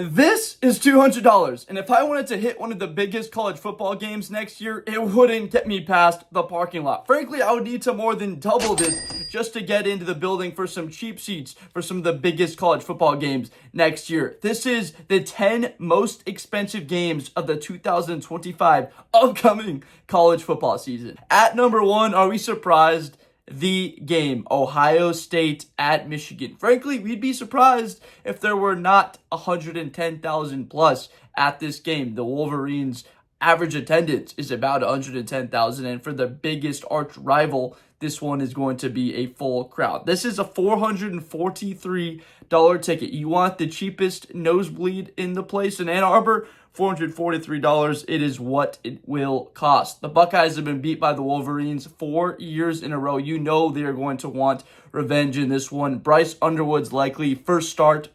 This is $200, and if I wanted to hit one of the biggest college football games next year, it wouldn't get me past the parking lot. Frankly, I would need to more than double this just to get into the building for some cheap seats for some of the biggest college football games next year. This is the 10 most expensive games of the 2025 upcoming college football season. At number one, are we surprised? The game, Ohio State at Michigan. Frankly, we'd be surprised if there were not 110,000 plus at this game. The Wolverines' average attendance is about 110,000, and for the biggest arch rival, this one is going to be a full crowd. This is a $443 ticket. You want the cheapest nosebleed in the place in Ann Arbor? $443. It is what it will cost. The Buckeyes have been beat by the Wolverines 4 years in a row. You know they are going to want revenge in this one. Bryce Underwood's likely first start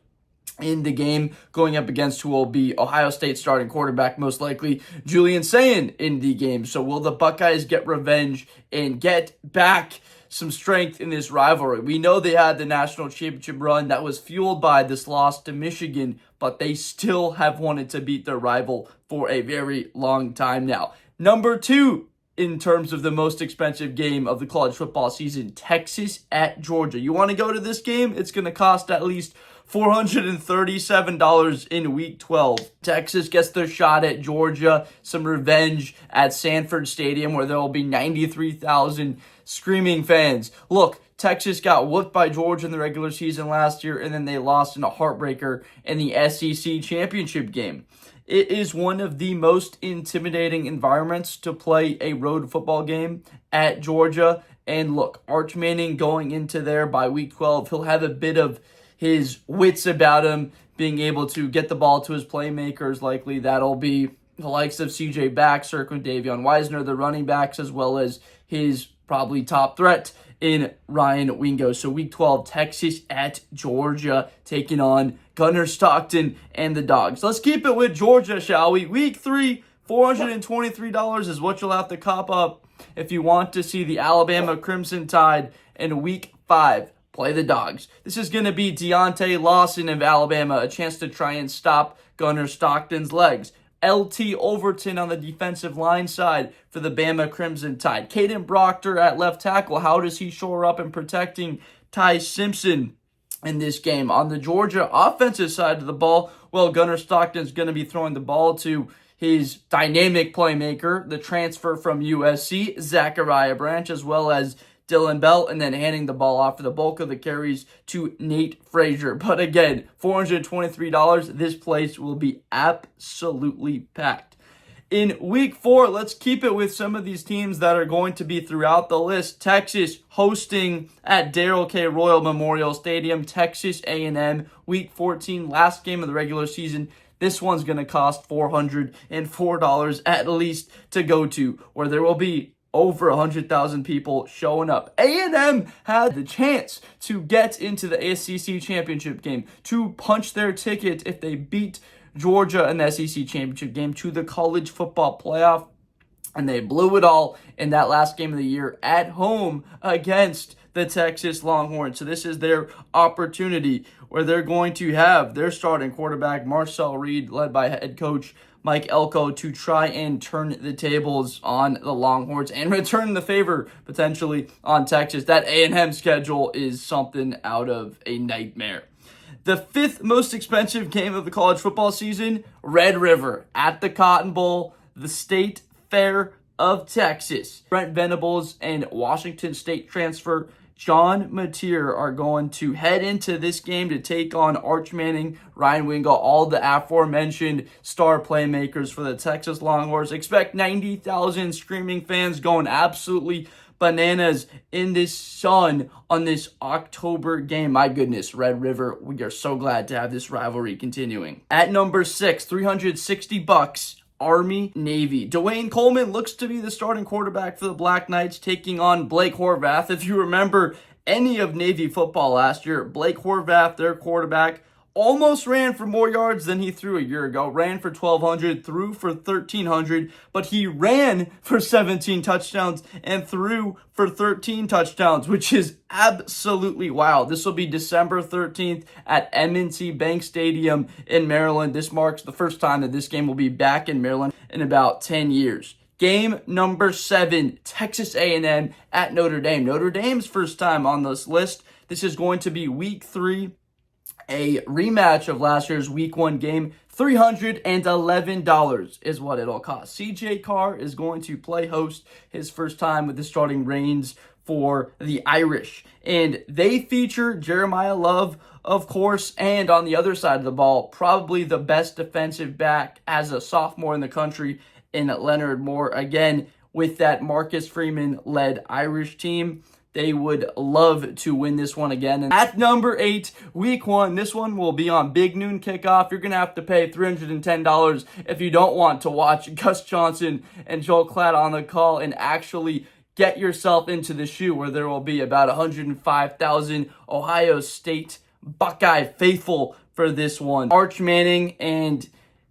in the game, going up against who will be Ohio State starting quarterback, most likely Julian Sayin in the game. So will the Buckeyes get revenge and get back some strength in this rivalry? We know they had the national championship run that was fueled by this loss to Michigan, but they still have wanted to beat their rival for a very long time now. Number two, in terms of the most expensive game of the college football season, Texas at Georgia. You want to go to this game? It's going to cost at least $437 in week 12. Texas gets their shot at Georgia, some revenge at Sanford Stadium where there will be 93,000 screaming fans. Look, Texas got whooped by Georgia in the regular season last year, and then they lost in a heartbreaker in the SEC championship game. It is one of the most intimidating environments to play a road football game at Georgia. And look, Arch Manning going into there by week 12, he'll have a bit of his wits about him, being able to get the ball to his playmakers. Likely that'll be the likes of CJ Baxter, Davion Wiesner, the running backs, as well as his probably top threat in Ryan Wingo. So week 12, Texas at Georgia, taking on Gunnar Stockton and the Dogs. Let's keep it with Georgia, shall we? Week 3, $423 is what you'll have to cop up if you want to see the Alabama Crimson Tide in week 5. Play the Dogs. This is going to be Deontay Lawson of Alabama, a chance to try and stop Gunnar Stockton's legs. LT Overton on the defensive line side for the Bama Crimson Tide. Caden Proctor at left tackle. How does he shore up in protecting Ty Simpson in this game? On the Georgia offensive side of the ball, well, Gunnar Stockton's going to be throwing the ball to his dynamic playmaker, the transfer from USC, Zachariah Branch, as well as Dylan Bell, and then handing the ball off for the bulk of the carries to Nate Frazier. But again, $423, this place will be absolutely packed. In week 4, let's keep it with some of these teams that are going to be throughout the list. Texas hosting at Darrell K. Royal Memorial Stadium, Texas A&M, week 14, last game of the regular season. This one's going to cost $404 at least to go to, where there will be over 100,000 people showing up. A&M had the chance to get into the SEC championship game, to punch their ticket if they beat Georgia in the SEC championship game to the college football playoff, and they blew it all in that last game of the year at home against the Texas Longhorns. So this is their opportunity where they're going to have their starting quarterback, Marcel Reed, led by head coach Mike Elko, to try and turn the tables on the Longhorns and return the favor potentially on Texas. That A&M schedule is something out of a nightmare. The 5th most expensive game of the college football season, Red River at the Cotton Bowl, the State Fair of Texas. Brent Venables and Washington State transfer John Mateer are going to head into this game to take on Arch Manning, Ryan Wingo, all the aforementioned star playmakers for the Texas Longhorns. Expect 90,000 screaming fans going absolutely bananas in this sun on this October game. My goodness, Red River, we are so glad to have this rivalry continuing. At number 6, $360, Army Navy. Dwayne Coleman looks to be the starting quarterback for the Black Knights, taking on Blake Horvath. If you remember any of Navy football last year, Blake Horvath, their quarterback, almost ran for more yards than he threw a year ago, ran for 1,200, threw for 1,300, but he ran for 17 touchdowns and threw for 13 touchdowns, which is absolutely wild. This will be December 13th at M&T Bank Stadium in Maryland. This marks the first time that this game will be back in Maryland in about 10 years. Game number 7, Texas A&M at Notre Dame. Notre Dame's first time on this list. This is going to be week 3. A rematch of last year's week 1 game. $311 is what it'll cost. CJ Carr is going to play host his first time with the starting reins for the Irish. And they feature Jeremiah Love, of course, and on the other side of the ball, probably the best defensive back as a sophomore in the country in Leonard Moore. Again, with that Marcus Freeman-led Irish team, they would love to win this one again. And at number 8, week 1, this one will be on Big Noon Kickoff. You're going to have to pay $310 if you don't want to watch Gus Johnson and Joel Klatt on the call and actually get yourself into the shoe where there will be about 105,000 Ohio State Buckeye faithful for this one. Arch Manning and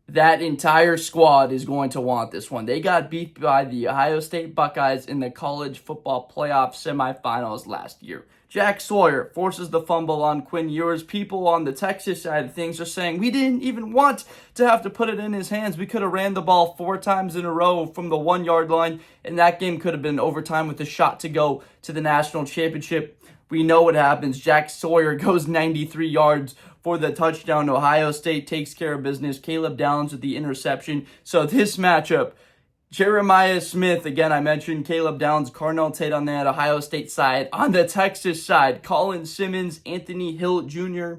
that entire squad is going to want this one. They got beat by the Ohio State Buckeyes in the college football playoff semifinals last year. Jack Sawyer forces the fumble on Quinn Ewers. People on the Texas side of things are saying, we didn't even want to have to put it in his hands. We could have ran the ball 4 times in a row from the 1-yard line, and that game could have been overtime with a shot to go to the national championship. We know what happens. Jack Sawyer goes 93 yards for the touchdown. Ohio State takes care of business. Caleb Downs with the interception. So this matchup, Jeremiah Smith, again, I mentioned Caleb Downs, Carnell Tate on that Ohio State side. On the Texas side, Colin Simmons, Anthony Hill Jr.,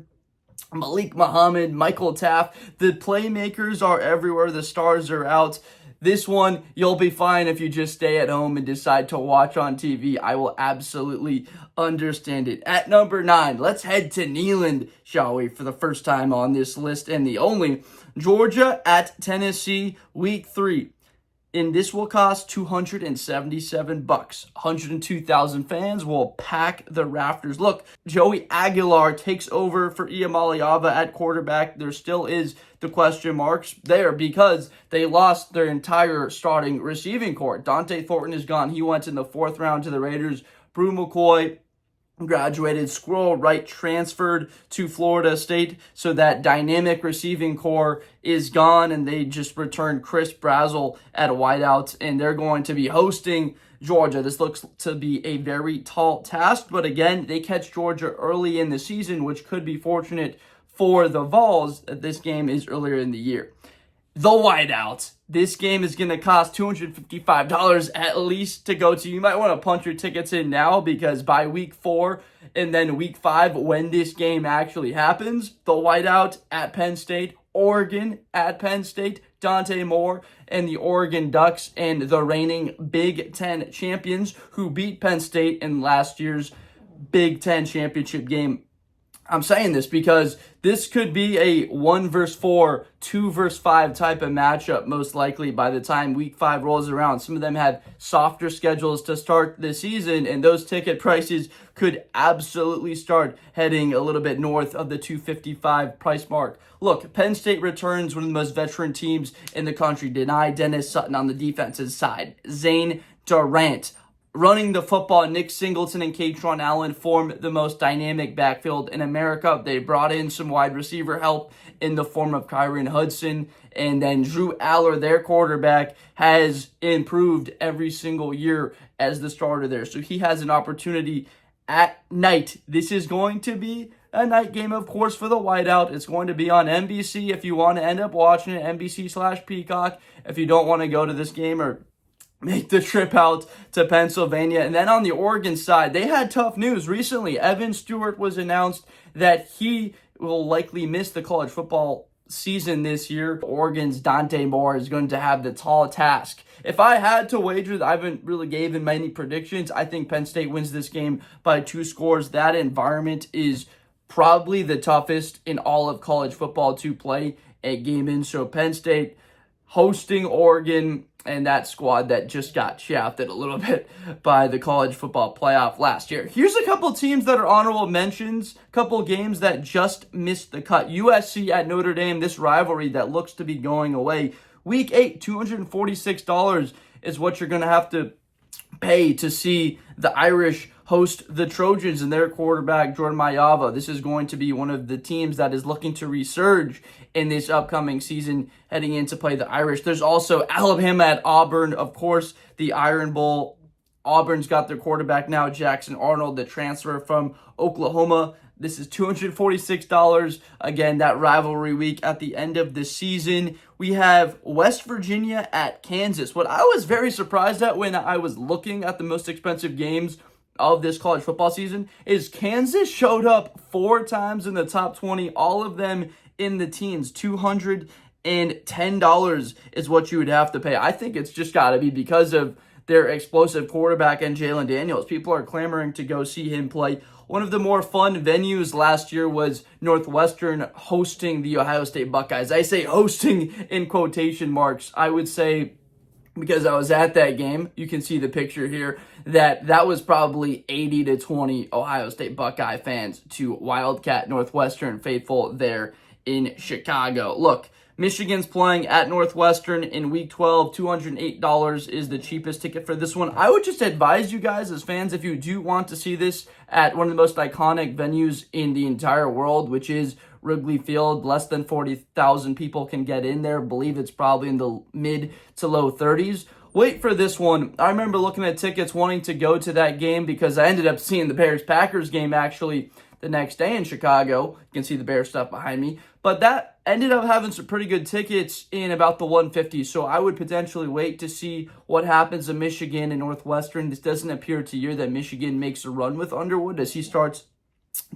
Malik Muhammad, Michael Taft. The playmakers are everywhere. The stars are out. This one, you'll be fine if you just stay at home and decide to watch on TV. I will absolutely understand it. At number 9, let's head to Neyland, shall we, for the first time on this list and the only. Georgia at Tennessee, week 3. And this will cost $277. 102,000 fans will pack the rafters. Look, Joey Aguilar takes over for Iamaleava at quarterback. There still is the question marks there because they lost their entire starting receiving corps. Dante Thornton is gone. He went in the 4th round to the Raiders. Brew McCoy graduated. Squirrel Wright transferred to Florida State, so that dynamic receiving core is gone, and they just returned Chris Brazzell at Whiteout, and they're going to be hosting Georgia. This looks to be a very tall task, but again, they catch Georgia early in the season, which could be fortunate for the Vols. This game is earlier in the year. The Whiteout. This game is going to cost $255 at least to go to. You might want to punch your tickets in now because by week 4 and then week 5, when this game actually happens, the Whiteout at Penn State, Oregon at Penn State, Dante Moore and the Oregon Ducks and the reigning Big Ten champions who beat Penn State in last year's Big Ten championship game. I'm saying this because this could be a 1 versus 4, 2 versus 5 type of matchup, most likely by the time week 5 rolls around. Some of them have softer schedules to start the season, and those ticket prices could absolutely start heading a little bit north of the $255 price mark. Look, Penn State returns one of the most veteran teams in the country. Deny Dennis Sutton on the defensive side. Zane Durant running the football. Nick Singleton and Katron Allen form the most dynamic backfield in America. They brought in some wide receiver help in the form of Kyron Hudson. And then Drew Aller, their quarterback, has improved every single year as the starter there. So he has an opportunity at night. This is going to be a night game, of course, for the Whiteout. It's going to be on NBC if you want to end up watching it, NBC/Peacock. If you don't want to go to this game or make the trip out to Pennsylvania. And then on the Oregon side, they had tough news recently. Evan Stewart was announced that he will likely miss the college football season this year. Oregon's Dante Moore is going to have the tall task. If I had to wager, I haven't really given many predictions. I think Penn State wins this game by 2 scores. That environment is probably the toughest in all of college football to play a game in. So Penn State hosting Oregon and that squad that just got shafted a little bit by the college football playoff last year. Here's a couple teams that are honorable mentions, a couple games that just missed the cut. USC at Notre Dame, this rivalry that looks to be going away. Week 8, $246 is what you're going to have to pay to see the Irish host the Trojans and their quarterback, Jordan Mailata. This is going to be one of the teams that is looking to resurge in this upcoming season heading in to play the Irish. There's also Alabama at Auburn, of course, the Iron Bowl. Auburn's got their quarterback now, Jackson Arnold, the transfer from Oklahoma. This is $246. Again, that rivalry week at the end of the season. We have West Virginia at Kansas. What I was very surprised at when I was looking at the most expensive games of this college football season is Kansas showed up 4 times in the top 20, all of them in the teens. $210 is what you would have to pay. I think it's just got to be because of their explosive quarterback and Jalen Daniels. People are clamoring to go see him play. One of the more fun venues last year was Northwestern hosting the Ohio State Buckeyes. I say hosting in quotation marks. I would say, because I was at that game, you can see the picture here, that was probably 80 to 20 Ohio State Buckeye fans to Wildcat Northwestern faithful there in Chicago. Look, Michigan's playing at Northwestern in Week 12. $208 is the cheapest ticket for this one. I would just advise you guys as fans, if you do want to see this at one of the most iconic venues in the entire world, which is Wrigley Field, less than 40,000 people can get in there. I believe it's probably in the mid to low 30s. Wait for this one. I remember looking at tickets, wanting to go to that game because I ended up seeing the Bears-Packers game actually the next day in Chicago. You can see the Bears stuff behind me. But that ended up having some pretty good tickets in about the 150s. So I would potentially wait to see what happens in Michigan and Northwestern. This doesn't appear to year that Michigan makes a run with Underwood as he starts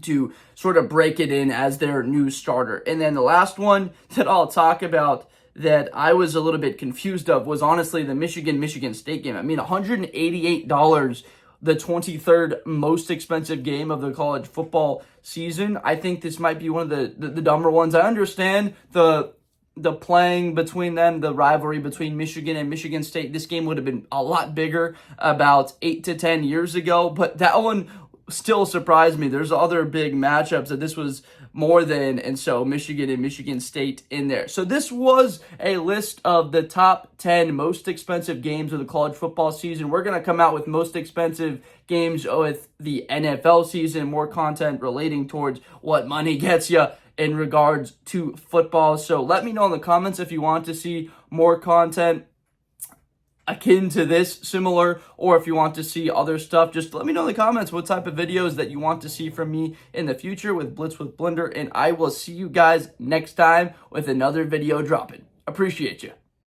to sort of break it in as their new starter. And then the last one that I'll talk about that I was a little bit confused of was honestly the Michigan State game. I mean, $188, the 23rd most expensive game of the college football season. I think this might be one of the dumber ones. I understand the playing between them, the rivalry between Michigan and Michigan State. This game would have been a lot bigger about 8 to 10 years ago, but that one still surprised me. There's other big matchups that this was more than, and so Michigan and Michigan State in there. So this was a list of the top 10 most expensive games of the college football season. We're going to come out with most expensive games with the NFL season, more content relating towards what money gets you in regards to football. So let me know in the comments if you want to see more content akin to this, similar, or if you want to see other stuff. Just let me know in the comments what type of videos that you want to see from me in the future with Blitz with Blender, and I will see you guys next time with another video dropping. Appreciate you.